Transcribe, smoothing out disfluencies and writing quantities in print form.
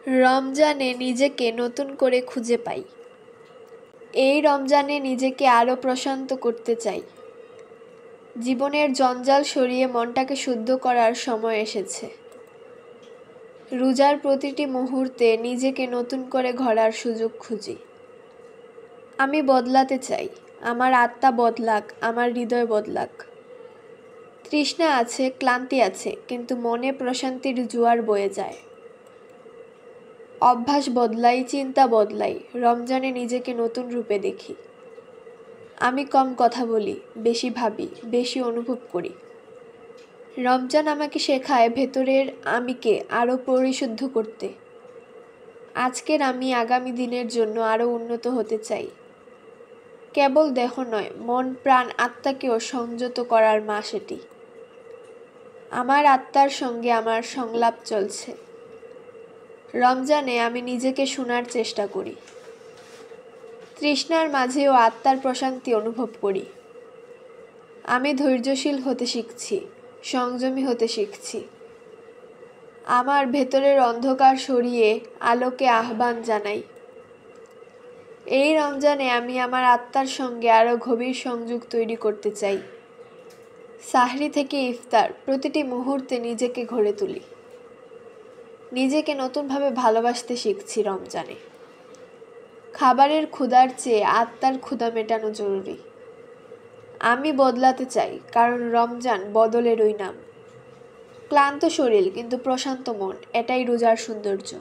রমজানে নিজেকে নতুন করে খুঁজে পাই। এই রমজানে নিজেকে আরও প্রশান্ত করতে চাই। জীবনের জঞ্জাল সরিয়ে মনটাকে শুদ্ধ করার সময় এসেছে। রোজার প্রতিটি মুহূর্তে নিজেকে নতুন করে গড়ার সুযোগ খুঁজি। আমি বদলাতে চাই, আমার আত্মা বদলাক, আমার হৃদয় বদলাক। তৃষ্ণা আছে, ক্লান্তি আছে, কিন্তু মনে প্রশান্তির জোয়ার বয়ে যায়। অভ্যাস বদলাই, চিন্তা বদলাই, রমজানে নিজেকে নতুন রূপে দেখি। আমি কম কথা বলি, বেশি ভাবি, বেশি অনুভব করি। রমজান আমাকে শেখায় ভেতরের আমিকে আরও পরিশুদ্ধ করতে। আজকের আমি আগামী দিনের জন্য আরও উন্নত হতে চাই। কেবল দেহ নয়, মন প্রাণ আত্মাকেও সংযত করার মাস এটি। আমার আত্মার সঙ্গে আমার সংলাপ চলছে। রমজানে আমি নিজেকে শোনার চেষ্টা করি। তৃষ্ণার মাঝেও আত্মার প্রশান্তি অনুভব করি। আমি ধৈর্যশীল হতে শিখছি, সংযমী হতে শিখছি। আমার ভেতরের অন্ধকার সরিয়ে আলোকে আহ্বান জানাই। এই রমজানে আমি আমার আত্মার সঙ্গে আরও গভীর সংযোগ তৈরি করতে চাই। সাহরি থেকে ইফতার, প্রতিটি মুহূর্তে নিজেকে গড়ে তুলি। নিজেকে নতুনভাবে ভালোবাসতে শিখছি রমজানে। খাবারের ক্ষুধার চেয়ে আত্মার ক্ষুধা মেটানো জরুরি। আমি বদলাতে চাই, কারণ রমজান বদলেরই নাম। ক্লান্ত শরীর কিন্তু প্রশান্ত মন, এটাই রোজার সৌন্দর্য।